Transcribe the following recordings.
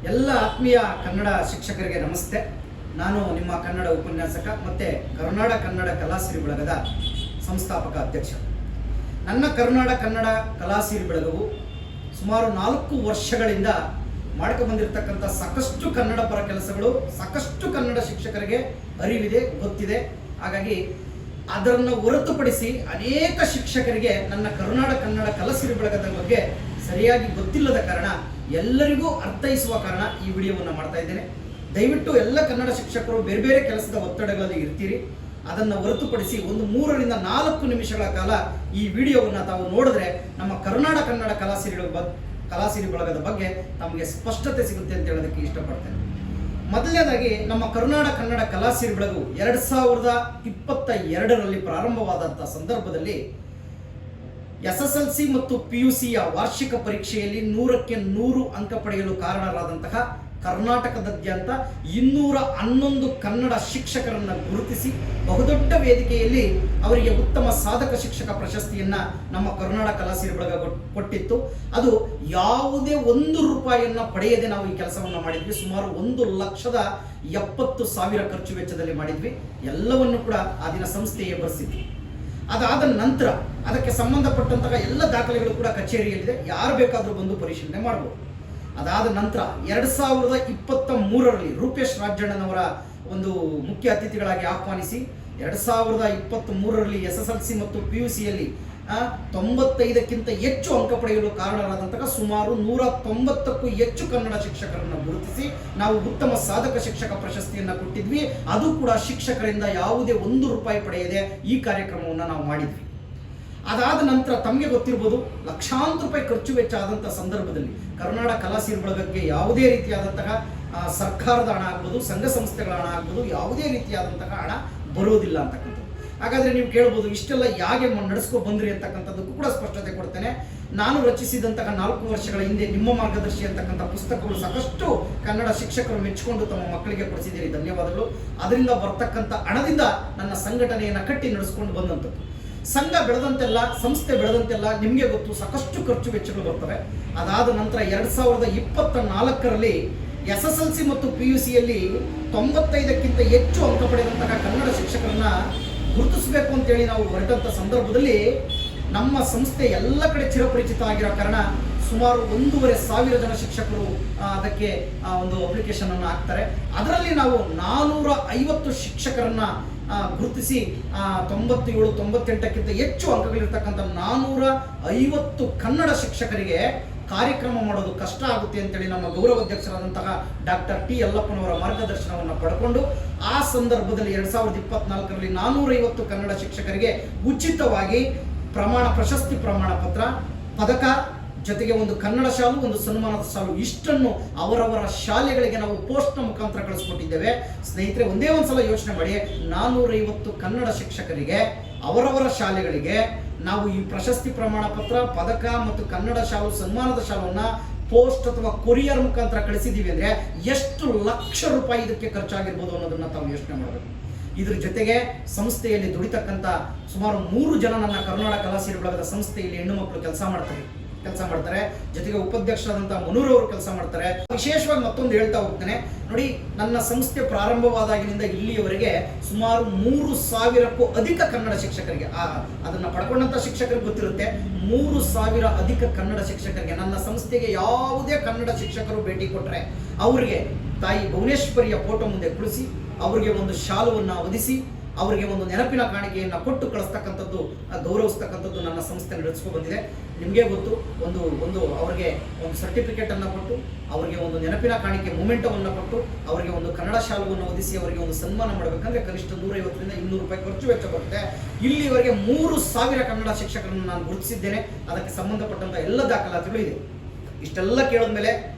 ಎಲ್ಲ ಆತ್ಮೀಯ ಕನ್ನಡ ಶಿಕ್ಷಕರಿಗೆ ನಮಸ್ತೆ. ನಾನು ನಿಮ್ಮ ಕನ್ನಡ ಉಪನ್ಯಾಸಕ ಮತ್ತು ಕರುನಾಡ ಕನ್ನಡ ಕಲಾಸಿರಿ ಬಳಗದ ಸಂಸ್ಥಾಪಕ ಅಧ್ಯಕ್ಷ. ನನ್ನ ಕರುನಾಡ ಕನ್ನಡ ಕಲಾಸಿರಿ ಬಳಗವು ಸುಮಾರು 4 ವರ್ಷಗಳಿಂದ ಮಾಡ್ಕೊಂಡ್ಬಂದಿರತಕ್ಕಂಥ ಸಾಕಷ್ಟು ಕನ್ನಡ ಪರ ಕೆಲಸಗಳು ಸಾಕಷ್ಟು ಕನ್ನಡ ಶಿಕ್ಷಕರಿಗೆ ಅರಿವಿದೆ, ಗೊತ್ತಿದೆ. ಹಾಗಾಗಿ ಅದನ್ನು ಹೊರತುಪಡಿಸಿ ಅನೇಕ ಶಿಕ್ಷಕರಿಗೆ ನನ್ನ ಕರುನಾಡ ಕನ್ನಡ ಕಲಾಸಿರಿ ಬಳಗದ ಬಗ್ಗೆ ಸರಿಯಾಗಿ ಗೊತ್ತಿಲ್ಲದ ಕಾರಣ, ಎಲ್ಲರಿಗೂ ಅರ್ಥೈಸುವ ಕಾರಣ ಈ ವಿಡಿಯೋವನ್ನು ಮಾಡ್ತಾ ಇದ್ದೇನೆ. ದಯವಿಟ್ಟು ಎಲ್ಲ ಕನ್ನಡ ಶಿಕ್ಷಕರು ಬೇರೆ ಬೇರೆ ಕೆಲಸದ ಒತ್ತಡಗಳಲ್ಲಿ ಇರ್ತೀರಿ. ಅದನ್ನು ಹೊರತುಪಡಿಸಿ ಒಂದು 3 ರಿಂದ 4 ನಿಮಿಷಗಳ ಕಾಲ ಈ ವಿಡಿಯೋವನ್ನು ತಾವು ನೋಡಿದ್ರೆ ನಮ್ಮ ಕರುನಾಡ ಕನ್ನಡ ಕಲಾಸಿರಿ ಬಳಗದ ಬಗ್ಗೆ ತಮಗೆ ಸ್ಪಷ್ಟತೆ ಸಿಗುತ್ತೆ ಅಂತ ಹೇಳೋದಕ್ಕೆ ಇಷ್ಟಪಡ್ತೇನೆ. ಮೊದಲನೇದಾಗಿ ನಮ್ಮ ಕರುನಾಡ ಕನ್ನಡ ಕಲಾಸಿರಿ ಬಳಗವು 2022ರಲ್ಲಿ ಪ್ರಾರಂಭವಾದಂಥ ಸಂದರ್ಭದಲ್ಲಿ SSLC ಮತ್ತು PUCಯ ವಾರ್ಷಿಕ ಪರೀಕ್ಷೆಯಲ್ಲಿ 100ಕ್ಕೆ 100 ಅಂಕ ಪಡೆಯಲು ಕಾರಣರಾದಂತಹ ಕರ್ನಾಟಕದಾದ್ಯಂತ 211 ಕನ್ನಡ ಶಿಕ್ಷಕರನ್ನು ಗುರುತಿಸಿ ಬಹುದೊಡ್ಡ ವೇದಿಕೆಯಲ್ಲಿ ಅವರಿಗೆ ಉತ್ತಮ ಸಾಧಕ ಶಿಕ್ಷಕ ಪ್ರಶಸ್ತಿಯನ್ನು ನಮ್ಮ ಕರುನಾಡ ಕಲಾಸಿರಿ ಬಳಗ ಕೊಟ್ಟಿತ್ತು. ಅದು ಯಾವುದೇ 1 ರೂಪಾಯಿಯನ್ನು ಪಡೆಯದೆ ನಾವು ಈ ಕೆಲಸವನ್ನು ಮಾಡಿದ್ವಿ. ಸುಮಾರು 1,70,000 ಖರ್ಚು ವೆಚ್ಚದಲ್ಲಿ ಮಾಡಿದ್ವಿ. ಎಲ್ಲವನ್ನು ಕೂಡ ಆ ದಿನ ಸಂಸ್ಥೆಯೇ ಬರೆಸಿದ್ವಿ. ಅದಾದ ನಂತರ ಅದಕ್ಕೆ ಸಂಬಂಧಪಟ್ಟಂತಹ ಎಲ್ಲ ದಾಖಲೆಗಳು ಕೂಡ ಕಚೇರಿಯಲ್ಲಿದೆ, ಯಾರು ಬೇಕಾದರೂ ಬಂದು ಪರಿಶೀಲನೆ ಮಾಡಬಹುದು. ಅದಾದ ನಂತರ 2023ರಲ್ಲಿ ರೂಪೇಶ್ ರಾಜಣ್ಣನವರ ಒಂದು ಮುಖ್ಯ ಅತಿಥಿಗಳಾಗಿ ಆಹ್ವಾನಿಸಿ 2023ರಲ್ಲಿ SSLC ಮತ್ತು PUCಯಲ್ಲಿ 95ಕ್ಕಿಂತ ಹೆಚ್ಚು ಅಂಕ ಪಡೆಯಲು ಕಾರಣರಾದಂತಹ ಸುಮಾರು 190ಕ್ಕೂ ಹೆಚ್ಚು ಕನ್ನಡ ಶಿಕ್ಷಕರನ್ನು ಗುರುತಿಸಿ ನಾವು ಉತ್ತಮ ಸಾಧಕ ಶಿಕ್ಷಕ ಪ್ರಶಸ್ತಿಯನ್ನು ಕೊಟ್ಟಿದ್ವಿ. ಅದು ಕೂಡ ಶಿಕ್ಷಕರಿಂದ ಯಾವುದೇ 1 ರೂಪಾಯಿ ಪಡೆಯದೆ ಈ ಕಾರ್ಯಕ್ರಮವನ್ನು ನಾವು ಮಾಡಿದ್ವಿ. ಅದಾದ ನಂತರ ತಮಗೆ ಗೊತ್ತಿರ್ಬೋದು, ಲಕ್ಷಾಂತರ ರೂಪಾಯಿ ಖರ್ಚು ವೆಚ್ಚ ಆದಂಥ ಸಂದರ್ಭದಲ್ಲಿ ಕರುನಾಡ ಕಲಾಸಿರಿ ಬಳಗಕ್ಕೆ ಯಾವುದೇ ರೀತಿಯಾದಂತಹ ಸರ್ಕಾರದ ಹಣ ಆಗ್ಬೋದು, ಸಂಘ ಸಂಸ್ಥೆಗಳ ಹಣ ಆಗ್ಬೋದು, ಯಾವುದೇ ರೀತಿಯಾದಂತಹ ಹಣ ಬರೋದಿಲ್ಲ ಅಂತಕ್ಕಂಥದ್ದು. ಹಾಗಾದರೆ ನೀವು ಕೇಳ್ಬೋದು, ಇಷ್ಟೆಲ್ಲ ಯಾಕೆ ನಡೆಸ್ಕೊ ಬಂದ್ರಿ ಅಂತಕ್ಕಂಥದ್ದಕ್ಕೂ ಕೂಡ ಸ್ಪಷ್ಟತೆ ಕೊಡ್ತೇನೆ. ನಾನು ರಚಿಸಿದಂತಹ 4 ವರ್ಷಗಳ ಹಿಂದೆ ನಿಮ್ಮ ಮಾರ್ಗದರ್ಶಿ ಅಂತಕ್ಕಂಥ ಪುಸ್ತಕಗಳು ಸಾಕಷ್ಟು ಕನ್ನಡ ಶಿಕ್ಷಕರು ಮೆಚ್ಚಿಕೊಂಡು ತಮ್ಮ ಮಕ್ಕಳಿಗೆ ಕೊಡಿಸಿದ್ದೀರಿ, ಧನ್ಯವಾದಗಳು. ಅದರಿಂದ ಬರ್ತಕ್ಕಂಥ ಹಣದಿಂದ ನನ್ನ ಸಂಘಟನೆಯನ್ನು ಕಟ್ಟಿ ನಡೆಸ್ಕೊಂಡು ಬಂದಂಥದ್ದು. ಸಂಘ ಬೆಳೆದಂತೆಲ್ಲ, ಸಂಸ್ಥೆ ಬೆಳೆದಂತೆಲ್ಲ ನಿಮಗೆ ಗೊತ್ತು, ಸಾಕಷ್ಟು ಖರ್ಚು ವೆಚ್ಚಗಳು ಬರ್ತವೆ. ಅದಾದ ನಂತರ 2024ರಲ್ಲಿ SSLC ಮತ್ತು PUCಯಲ್ಲಿ 95ಕ್ಕಿಂತ ಹೆಚ್ಚು ಅಂಕ ಪಡೆದಂತಹ ಕನ್ನಡ ಶಿಕ್ಷಕರನ್ನ ಗುರುತಿಸಬೇಕು ಅಂತೇಳಿ ನಾವು ಹೊರಟಂಥ ಸಂದರ್ಭದಲ್ಲಿ ನಮ್ಮ ಸಂಸ್ಥೆ ಎಲ್ಲ ಕಡೆ ಚಿರಪರಿಚಿತ ಆಗಿರೋ ಕಾರಣ ಸುಮಾರು 1,500 ಜನ ಶಿಕ್ಷಕರು ಅದಕ್ಕೆ ಒಂದು ಅಪ್ಲಿಕೇಶನ್ ಅನ್ನು ಹಾಕ್ತಾರೆ. ಅದರಲ್ಲಿ ನಾವು 450 ಶಿಕ್ಷಕರನ್ನ ಗುರುತಿಸಿ 97-98ಕ್ಕಿಂತ ಹೆಚ್ಚು ಅಂಕಗಳಿರ್ತಕ್ಕಂಥ 450 ಕನ್ನಡ ಶಿಕ್ಷಕರಿಗೆ ಕಾರ್ಯಕ್ರಮ ಮಾಡೋದು ಕಷ್ಟ ಆಗುತ್ತೆ ಅಂತೇಳಿ ನಮ್ಮ ಗೌರವಾಧ್ಯಕ್ಷರಾದಂತಹ ಡಾಕ್ಟರ್ ಟಿ ಯಲ್ಲಪ್ಪನವರ ಮಾರ್ಗದರ್ಶನವನ್ನು ಪಡ್ಕೊಂಡು ಆ ಸಂದರ್ಭದಲ್ಲಿ 2024ರಲ್ಲಿ 450 ಕನ್ನಡ ಶಿಕ್ಷಕರಿಗೆ ಉಚಿತವಾಗಿ ಪ್ರಶಸ್ತಿ ಪ್ರಮಾಣ ಪತ್ರ, ಪದಕ ಜೊತೆಗೆ ಒಂದು ಕನ್ನಡ ಶಾಲು, ಒಂದು ಸನ್ಮಾನದ ಶಾಲು, ಇಷ್ಟನ್ನು ಅವರವರ ಶಾಲೆಗಳಿಗೆ ನಾವು ಪೋಸ್ಟ್ನ ಮುಖಾಂತರ ಕಳಿಸ್ಕೊಟ್ಟಿದ್ದೇವೆ. ಸ್ನೇಹಿತರೆ, ಒಂದೇ ಒಂದ್ಸಲ ಯೋಚನೆ ಮಾಡಿ, 450 ಕನ್ನಡ ಶಿಕ್ಷಕರಿಗೆ ಅವರವರ ಶಾಲೆಗಳಿಗೆ ನಾವು ಈ ಪ್ರಶಸ್ತಿ ಪ್ರಮಾಣ ಪತ್ರ, ಪದಕ ಮತ್ತು ಕನ್ನಡ ಶಾಲು, ಸನ್ಮಾನದ ಶಾಲುವನ್ನು ಪೋಸ್ಟ್ ಅಥವಾ ಕೊರಿಯರ್ ಮುಖಾಂತರ ಕಳಿಸಿದ್ದೀವಿ ಅಂದರೆ ಎಷ್ಟು ಲಕ್ಷ ರೂಪಾಯಿ ಇದಕ್ಕೆ ಖರ್ಚಾಗಿರ್ಬೋದು ಅನ್ನೋದನ್ನು ತಾವು ಯೋಚನೆ ಮಾಡಬೇಕು. ಇದ್ರ ಜೊತೆಗೆ ಸಂಸ್ಥೆಯಲ್ಲಿ ದುಡಿತಕ್ಕಂಥ ಸುಮಾರು 3 ಜನ ನನ್ನ ಕರುನಾಡ ಕಲಾಸಿರಿ ಬಳಗದ ಸಂಸ್ಥೆಯಲ್ಲಿ ಹೆಣ್ಣು ಮಕ್ಕಳು ಕೆಲಸ ಮಾಡ್ತಾರೆ. ಜೊತೆಗೆ ಉಪಾಧ್ಯಕ್ಷರಾದಂಥ ಮನೂರವರು ಕೆಲಸ ಮಾಡ್ತಾರೆ. ವಿಶೇಷವಾಗಿ ಮತ್ತೊಂದು ಹೇಳ್ತಾ ಹೋಗ್ತೇನೆ ನೋಡಿ, ನನ್ನ ಸಂಸ್ಥೆ ಪ್ರಾರಂಭವಾದಾಗಿನಿಂದ ಇಲ್ಲಿಯವರೆಗೆ ಸುಮಾರು 3,000ಕ್ಕೂ ಅಧಿಕ ಕನ್ನಡ ಶಿಕ್ಷಕರಿಗೆ, ಅದನ್ನು ಪಡ್ಕೊಂಡಂಥ ಶಿಕ್ಷಕರಿಗೆ ಗೊತ್ತಿರುತ್ತೆ, 3,000 ಅಧಿಕ ಕನ್ನಡ ಶಿಕ್ಷಕರಿಗೆ ನನ್ನ ಸಂಸ್ಥೆಗೆ ಯಾವುದೇ ಕನ್ನಡ ಶಿಕ್ಷಕರು ಭೇಟಿ ಕೊಟ್ಟರೆ ಅವರಿಗೆ ತಾಯಿ ಭುವನೇಶ್ವರಿಯ ಫೋಟೋ ಮುಂದೆ ಕುಳಿಸಿ ಅವರಿಗೆ ಒಂದು ಶಾಲುವನ್ನು ಒದಿಸಿ ಅವರಿಗೆ ಒಂದು ನೆನಪಿನ ಕಾಣಿಕೆಯನ್ನು ಕೊಟ್ಟು ಕಳಿಸ್ತಕ್ಕಂಥದ್ದು, ಗೌರವಿಸ್ತಕ್ಕಂಥದ್ದು ನನ್ನ ಸಂಸ್ಥೆ ನಡೆಸ್ಕೊ ಬಂದಿದೆ. ನಿಮಗೆ ಗೊತ್ತು, ಒಂದು ಅವರಿಗೆ ಒಂದು ಸರ್ಟಿಫಿಕೇಟನ್ನು ಕೊಟ್ಟು ಅವರಿಗೆ ಒಂದು ನೆನಪಿನ ಕಾಣಿಕೆ ಮೊಮೆಂಟವನ್ನು ಕೊಟ್ಟು ಅವರಿಗೆ ಒಂದು ಕನ್ನಡ ಶಾಲುವನ್ನು ಒದಿಸಿ ಅವರಿಗೆ ಒಂದು ಸನ್ಮಾನ ಮಾಡಬೇಕಂದ್ರೆ ಕನಿಷ್ಠ 150ರಿಂದ 200 ರೂಪಾಯಿ ಖರ್ಚು ವೆಚ್ಚ ಬರುತ್ತೆ. ಇಲ್ಲಿವರೆಗೆ 3,000 ಕನ್ನಡ ಶಿಕ್ಷಕರನ್ನು ನಾನು ಗುರುತಿಸಿದ್ದೇನೆ. ಅದಕ್ಕೆ ಸಂಬಂಧಪಟ್ಟಂಥ ಎಲ್ಲ ದಾಖಲಾತಿಗಳು ಇದೆ. ಇಷ್ಟೆಲ್ಲ ಕೇಳಿದ ಮೇಲೆ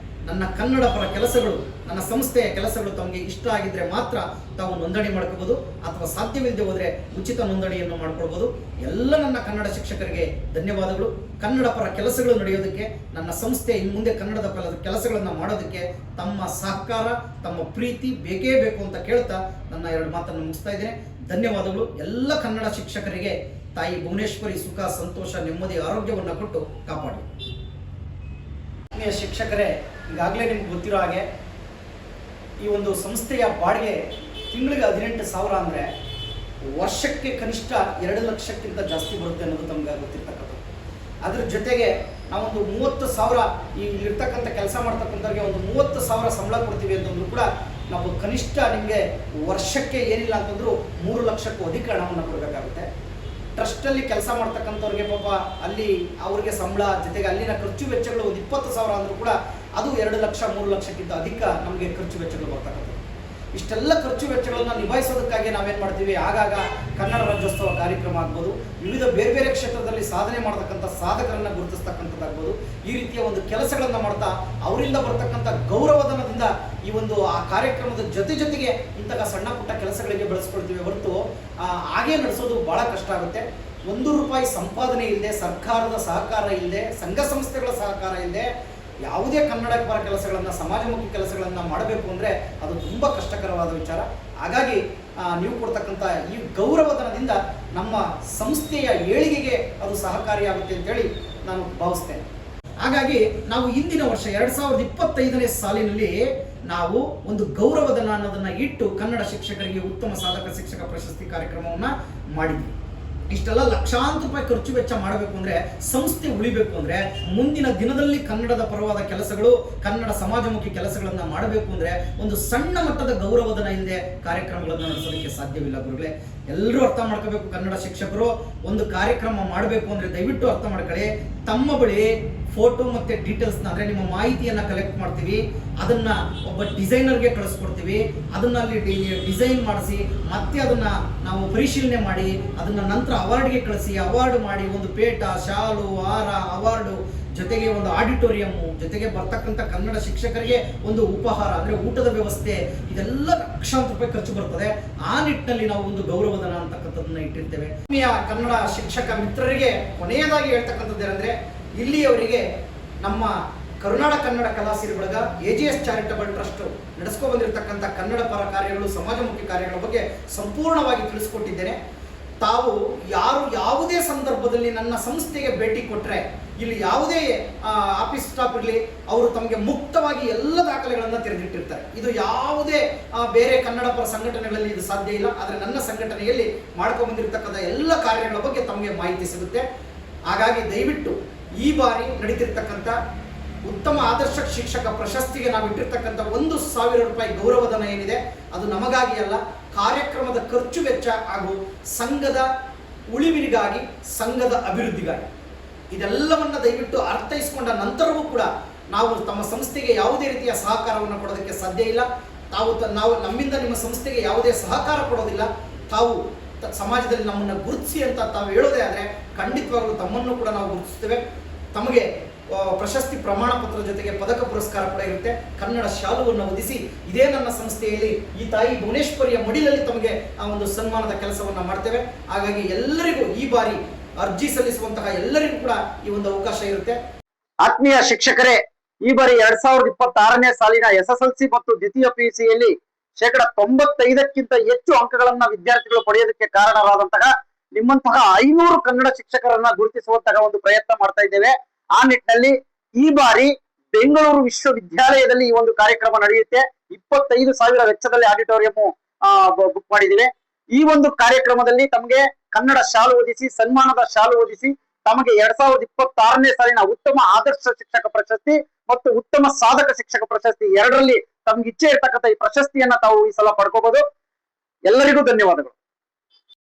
ನನ್ನ ಕನ್ನಡ ಪರ ಕೆಲಸಗಳು, ನನ್ನ ಸಂಸ್ಥೆಯ ಕೆಲಸಗಳು ತಮಗೆ ಇಷ್ಟ ಆಗಿದ್ರೆ ಮಾತ್ರ ತಾವು ನೋಂದಣಿ ಮಾಡ್ಕೋಬಹುದು, ಅಥವಾ ಸಾಧ್ಯವಿಲ್ಲದೆ ಹೋದರೆ ಉಚಿತ ನೋಂದಣಿಯನ್ನು ಮಾಡ್ಕೊಳ್ಬೋದು. ಎಲ್ಲ ನನ್ನ ಕನ್ನಡ ಶಿಕ್ಷಕರಿಗೆ ಧನ್ಯವಾದಗಳು. ಕನ್ನಡ ಪರ ಕೆಲಸಗಳು ನಡೆಯೋದಕ್ಕೆ, ನನ್ನ ಸಂಸ್ಥೆ ಇನ್ನು ಮುಂದೆ ಕನ್ನಡದ ಕೆಲಸಗಳನ್ನು ಮಾಡೋದಕ್ಕೆ ತಮ್ಮ ಸಹಕಾರ, ತಮ್ಮ ಪ್ರೀತಿ ಬೇಕೇ ಬೇಕು ಅಂತ ಕೇಳ್ತಾ ನನ್ನ 2 ಮಾತನ್ನು ಮುಗಿಸ್ತಾ ಇದ್ದೇನೆ. ಧನ್ಯವಾದಗಳು. ಎಲ್ಲ ಕನ್ನಡ ಶಿಕ್ಷಕರಿಗೆ ತಾಯಿ ಭುವನೇಶ್ವರಿ ಸುಖ, ಸಂತೋಷ, ನೆಮ್ಮದಿ, ಆರೋಗ್ಯವನ್ನು ಕೊಟ್ಟು ಕಾಪಾಡಿ. ಶಿಕ್ಷಕರೇ, ಈಗಾಗಲೇ ನಿಮ್ಗೆ ಗೊತ್ತಿರೋ ಹಾಗೆ ಈ ಒಂದು ಸಂಸ್ಥೆಯ ಬಾಡಿಗೆ ತಿಂಗಳಿಗೆ 18,000 ಅಂದರೆ ವರ್ಷಕ್ಕೆ ಕನಿಷ್ಠ 2 ಲಕ್ಷಕ್ಕಿಂತ ಜಾಸ್ತಿ ಬರುತ್ತೆ ಅನ್ನೋದು ತಮ್ಗೆ ಗೊತ್ತಿರ್ತಕ್ಕಂಥದ್ದು. ಅದ್ರ ಜೊತೆಗೆ ನಾವೊಂದು 30,000 ಈ ಇರ್ತಕ್ಕಂಥ ಕೆಲಸ ಮಾಡ್ತಕ್ಕಂಥವ್ರಿಗೆ ಒಂದು 30,000 ಸಂಬಳ ಕೊಡ್ತೀವಿ ಅಂತಂದ್ರೂ ಕೂಡ ನಾವು ಕನಿಷ್ಠ ನಿಮಗೆ ವರ್ಷಕ್ಕೆ ಏನಿಲ್ಲ ಅಂತಂದ್ರೂ 3 ಲಕ್ಷಕ್ಕೂ ಅಧಿಕ ಹಣವನ್ನು ಕೊಡಬೇಕಾಗುತ್ತೆ. ಟ್ರಸ್ಟಲ್ಲಿ ಕೆಲಸ ಮಾಡ್ತಕ್ಕಂಥವ್ರಿಗೆ ಪಾಪ ಅಲ್ಲಿ ಅವ್ರಿಗೆ ಸಂಬಳ ಜೊತೆಗೆ ಅಲ್ಲಿನ ಖರ್ಚು ವೆಚ್ಚಗಳು ಒಂದು 20,000 ಅಂದರೂ ಕೂಡ ಅದು 2 ಲಕ್ಷ 3 ಲಕ್ಷಕ್ಕಿಂತ ಅಧಿಕ ನಮಗೆ ಖರ್ಚು ವೆಚ್ಚಗಳು ಬರ್ತಕ್ಕಂಥದ್ದು. ಇಷ್ಟೆಲ್ಲ ಖರ್ಚು ವೆಚ್ಚಗಳನ್ನು ನಿಭಾಯಿಸೋದಕ್ಕಾಗಿ ನಾವೇನು ಮಾಡ್ತೀವಿ, ಆಗಾಗ ಕನ್ನಡ ರಾಜ್ಯೋತ್ಸವ ಕಾರ್ಯಕ್ರಮ ಆಗ್ಬೋದು, ವಿವಿಧ ಬೇರೆ ಬೇರೆ ಕ್ಷೇತ್ರದಲ್ಲಿ ಸಾಧನೆ ಮಾಡ್ತಕ್ಕಂಥ ಸಾಧಕರನ್ನು ಗುರುತಿಸ್ತಕ್ಕಂಥದ್ದಾಗ್ಬೋದು, ಈ ರೀತಿಯ ಒಂದು ಕೆಲಸಗಳನ್ನು ಮಾಡ್ತಾ ಅವರಿಂದ ಬರ್ತಕ್ಕಂಥ ಗೌರವಧನದಿಂದ ಈ ಒಂದು ಆ ಕಾರ್ಯಕ್ರಮದ ಜೊತೆಗೆ ಇಂತಹ ಸಣ್ಣ ಪುಟ್ಟ ಕೆಲಸಗಳಿಗೆ ಬಳಸ್ಕೊಳ್ತೀವಿ ಹೊರತು ಹಾಗೆ ನಡೆಸೋದು ಭಾಳ ಕಷ್ಟ ಆಗುತ್ತೆ. ₹1 ಸಂಪಾದನೆ ಇಲ್ಲದೆ, ಸರ್ಕಾರದ ಸಹಕಾರ ಇಲ್ಲದೆ, ಸಂಘ ಸಂಸ್ಥೆಗಳ ಸಹಕಾರ ಇಲ್ಲದೆ ಯಾವುದೇ ಕನ್ನಡ ಪರ ಕೆಲಸಗಳನ್ನು, ಸಮಾಜಮುಖಿ ಕೆಲಸಗಳನ್ನು ಮಾಡಬೇಕು ಅಂದರೆ ಅದು ತುಂಬ ಕಷ್ಟಕರವಾದ ವಿಚಾರ. ಹಾಗಾಗಿ ನೀವು ಕೊಡ್ತಕ್ಕಂಥ ಈ ಗೌರವಧನದಿಂದ ನಮ್ಮ ಸಂಸ್ಥೆಯ ಏಳಿಗೆಗೆ ಅದು ಸಹಕಾರಿಯಾಗುತ್ತೆ ಅಂತೇಳಿ ನಾನು ಭಾವಿಸ್ತೇನೆ. ಹಾಗಾಗಿ ನಾವು ಇಂದಿನ ವರ್ಷ 2025ನೇ ಸಾಲಿನಲ್ಲಿ ನಾವು ಒಂದು ಗೌರವಧನ ಅನ್ನೋದನ್ನು ಇಟ್ಟು ಕನ್ನಡ ಶಿಕ್ಷಕರಿಗೆ ಉತ್ತಮ ಸಾಧಕ ಶಿಕ್ಷಕ ಪ್ರಶಸ್ತಿ ಕಾರ್ಯಕ್ರಮವನ್ನು ಮಾಡಿದ್ವಿ. ಇಷ್ಟೆಲ್ಲ ಲಕ್ಷಾಂತರ ರೂಪಾಯಿ ಖರ್ಚು ವೆಚ್ಚ ಮಾಡಬೇಕು ಅಂದರೆ, ಸಂಸ್ಥೆ ಉಳಿಬೇಕು ಅಂದರೆ, ಮುಂದಿನ ದಿನದಲ್ಲಿ ಕನ್ನಡದ ಪರವಾದ ಕೆಲಸಗಳು, ಕನ್ನಡ ಸಮಾಜಮುಖಿ ಕೆಲಸಗಳನ್ನು ಮಾಡಬೇಕು ಅಂದರೆ ಒಂದು ಸಣ್ಣ ಮಟ್ಟದ ಗೌರವಧನ ಇಲ್ಲದೆ ಕಾರ್ಯಕ್ರಮಗಳನ್ನು ನಡೆಸೋದಕ್ಕೆ ಸಾಧ್ಯವಿಲ್ಲ ಗುರುಗಳೇ. ಎಲ್ಲರೂ ಅರ್ಥ ಮಾಡ್ಕೋಬೇಕು. ಕನ್ನಡ ಶಿಕ್ಷಕರು ಒಂದು ಕಾರ್ಯಕ್ರಮ ಮಾಡಬೇಕು ಅಂದರೆ ದಯವಿಟ್ಟು ಅರ್ಥ ಮಾಡ್ಕೊಳ್ಳಿ. ತಮ್ಮ ಬಳಿ ಫೋಟೋ ಮತ್ತು ಡೀಟೇಲ್ಸ್ನ ಅಂದರೆ ನಿಮ್ಮ ಮಾಹಿತಿಯನ್ನು ಕಲೆಕ್ಟ್ ಮಾಡ್ತೀವಿ, ಅದನ್ನು ಒಬ್ಬ ಡಿಸೈನರ್ಗೆ ಕಳಿಸ್ಕೊಡ್ತೀವಿ, ಅದನ್ನು ಅಲ್ಲಿ ಡಿಸೈನ್ ಮಾಡಿಸಿ ಮತ್ತೆ ಅದನ್ನು ನಾವು ಪರಿಶೀಲನೆ ಮಾಡಿ ಅದನ್ನು ನಂತರ ಅವಾರ್ಡ್ಗೆ ಕಳಿಸಿ, ಅವಾರ್ಡ್ ಮಾಡಿ ಒಂದು ಪೇಟ, ಶಾಲು, ಹಾರ, ಅವಾರ್ಡು ಜೊತೆಗೆ ಒಂದು ಆಡಿಟೋರಿಯಮ್ಮು, ಜೊತೆಗೆ ಬರ್ತಕ್ಕಂಥ ಕನ್ನಡ ಶಿಕ್ಷಕರಿಗೆ ಒಂದು ಉಪಹಾರ ಅಂದರೆ ಊಟದ ವ್ಯವಸ್ಥೆ, ಇದೆಲ್ಲ ಲಕ್ಷಾಂತರ ರೂಪಾಯಿ ಖರ್ಚು ಬರ್ತದೆ. ಆ ನಿಟ್ಟಿನಲ್ಲಿ ನಾವು ಒಂದು ಗೌರವಧನ ಅಂತಕ್ಕಂಥದ್ದನ್ನ ಇಟ್ಟಿರ್ತೇವೆ. ಕನ್ನಡ ಶಿಕ್ಷಕ ಮಿತ್ರರಿಗೆ ಕೊನೆಯದಾಗಿ ಹೇಳ್ತಕ್ಕಂಥದ್ದು ಏನಂದರೆ, ಇಲ್ಲಿಯವರಿಗೆ ನಮ್ಮ ಕರುನಾಡ ಕನ್ನಡ ಕಲಾಸಿರಿ ಬಳಗ AGS ಚಾರಿಟಬಲ್ ಟ್ರಸ್ಟ್ ನಡೆಸ್ಕೊ ಬಂದಿರತಕ್ಕಂಥ ಕನ್ನಡ ಪರ ಕಾರ್ಯಗಳು, ಸಮಾಜಮುಖಿ ಕಾರ್ಯಗಳ ಬಗ್ಗೆ ಸಂಪೂರ್ಣವಾಗಿ ತಿಳಿಸ್ಕೊಟ್ಟಿದ್ದೇನೆ. ತಾವು ಯಾವುದೇ ಸಂದರ್ಭದಲ್ಲಿ ನನ್ನ ಸಂಸ್ಥೆಗೆ ಭೇಟಿ ಕೊಟ್ಟರೆ, ಇಲ್ಲಿ ಯಾವುದೇ ಆಫೀಸ್ ಸ್ಟಾಫ್ ಇರಲಿ, ಅವರು ತಮಗೆ ಮುಕ್ತವಾಗಿ ಎಲ್ಲ ದಾಖಲೆಗಳನ್ನು ತೆರೆದಿಟ್ಟಿರ್ತಾರೆ. ಇದು ಯಾವುದೇ ಬೇರೆ ಕನ್ನಡ ಪರ ಸಂಘಟನೆಗಳಲ್ಲಿ ಇದು ಸಾಧ್ಯ ಇಲ್ಲ. ಆದರೆ ನನ್ನ ಸಂಘಟನೆಯಲ್ಲಿ ಮಾಡ್ಕೊಂಡ್ಬಂದಿರತಕ್ಕಂಥ ಎಲ್ಲ ಕಾರ್ಯಗಳ ಬಗ್ಗೆ ತಮಗೆ ಮಾಹಿತಿ ಸಿಗುತ್ತೆ. ಹಾಗಾಗಿ ದಯವಿಟ್ಟು ಈ ಬಾರಿ ನಡೀತಿರ್ತಕ್ಕಂಥ ಉತ್ತಮ ಆದರ್ಶ ಶಿಕ್ಷಕ ಪ್ರಶಸ್ತಿಗೆ ನಾವು ಇಟ್ಟಿರ್ತಕ್ಕಂಥ ₹1,000 ಗೌರವಧನ ಏನಿದೆ ಅದು ನಮಗಾಗಿ ಅಲ್ಲ, ಕಾರ್ಯಕ್ರಮದ ಖರ್ಚು ವೆಚ್ಚ ಹಾಗೂ ಸಂಘದ ಉಳಿವಿಗಾಗಿ, ಸಂಘದ ಅಭಿವೃದ್ಧಿಗಾಗಿ. ಇದೆಲ್ಲವನ್ನ ದಯವಿಟ್ಟು ಅರ್ಥೈಸಿಕೊಂಡ ನಂತರವೂ ಕೂಡ ನಾವು ತಮ್ಮ ಸಂಸ್ಥೆಗೆ ಯಾವುದೇ ರೀತಿಯ ಸಹಕಾರವನ್ನು ಕೊಡೋದಕ್ಕೆ ಸಾಧ್ಯ ಇಲ್ಲ. ನಾವು ನಮ್ಮಿಂದ ನಿಮ್ಮ ಸಂಸ್ಥೆಗೆ ಯಾವುದೇ ಸಹಕಾರ ಕೊಡೋದಿಲ್ಲ. ತಾವು ಸಮಾಜದಲ್ಲಿ ನಮ್ಮನ್ನು ಗುರುತಿಸಿ ಅಂತ ತಾವು ಹೇಳೋದೇ ಆದರೆ ಖಂಡಿತವಾಗಲೂ ತಮ್ಮನ್ನು ಕೂಡ ನಾವು ಗುರುತಿಸ್ತೇವೆ. ತಮಗೆ ಪ್ರಶಸ್ತಿ ಪ್ರಮಾಣ ಪತ್ರ ಜೊತೆಗೆ ಪದಕ ಪುರಸ್ಕಾರ ಕೂಡ ಇರುತ್ತೆ. ಕನ್ನಡ ಶಾಲುವನ್ನು ಹೊದಿಸಿ ಇದೇ ನನ್ನ ಸಂಸ್ಥೆಯಲ್ಲಿ ಈ ತಾಯಿ ಭುವನೇಶ್ವರಿಯ ಮಡಿಲಲ್ಲಿ ತಮಗೆ ಆ ಒಂದು ಸನ್ಮಾನದ ಕೆಲಸವನ್ನು ಮಾಡ್ತೇವೆ. ಹಾಗಾಗಿ ಎಲ್ಲರಿಗೂ ಈ ಬಾರಿ ಅರ್ಜಿ ಸಲ್ಲಿಸುವಂತಹ ಎಲ್ಲರಿಗೂ ಕೂಡ ಈ ಒಂದು ಅವಕಾಶ ಇರುತ್ತೆ. ಆತ್ಮೀಯ ಶಿಕ್ಷಕರೇ, ಈ ಬಾರಿ 2026ನೇ ಸಾಲಿನ SSLC ಮತ್ತು ದ್ವಿತೀಯ PUCಯಲ್ಲಿ 95%ಕ್ಕಿಂತ ಹೆಚ್ಚು ಅಂಕಗಳನ್ನ ವಿದ್ಯಾರ್ಥಿಗಳು ಪಡೆಯೋದಕ್ಕೆ ಕಾರಣರಾದಂತಹ ನಿಮ್ಮಂತಹ 500 ಕನ್ನಡ ಶಿಕ್ಷಕರನ್ನ ಗುರುತಿಸುವಂತಹ ಒಂದು ಪ್ರಯತ್ನ ಮಾಡ್ತಾ ಇದ್ದೇವೆ. ಆ ನಿಟ್ಟಿನಲ್ಲಿ ಈ ಬಾರಿ ಬೆಂಗಳೂರು ವಿಶ್ವವಿದ್ಯಾಲಯದಲ್ಲಿ ಈ ಒಂದು ಕಾರ್ಯಕ್ರಮ ನಡೆಯುತ್ತೆ. 25,000 ವೆಚ್ಚದಲ್ಲಿ ಆಡಿಟೋರಿಯಂ ಬುಕ್ ಮಾಡಿದ್ದೀವಿ. ಈ ಒಂದು ಕಾರ್ಯಕ್ರಮದಲ್ಲಿ ತಮಗೆ ಕನ್ನಡ ಶಾಲು ಓದಿಸಿ, ಸನ್ಮಾನದ ಶಾಲು ಓದಿಸಿ ತಮಗೆ 2026ನೇ ಸಾಲಿನ ಉತ್ತಮ ಆದರ್ಶ ಶಿಕ್ಷಕ ಪ್ರಶಸ್ತಿ ಮತ್ತು ಉತ್ತಮ ಸಾಧಕ ಶಿಕ್ಷಕ ಪ್ರಶಸ್ತಿ ಎರಡರಲ್ಲಿ ತಮ್ಗೆ ಇಚ್ಛೆ ಇರ್ತಕ್ಕಂಥ ಈ ಪ್ರಶಸ್ತಿಯನ್ನ ತಾವು ಈ ಸಲ ಪಡ್ಕೋಬಹುದು. ಎಲ್ಲರಿಗೂ ಧನ್ಯವಾದಗಳು.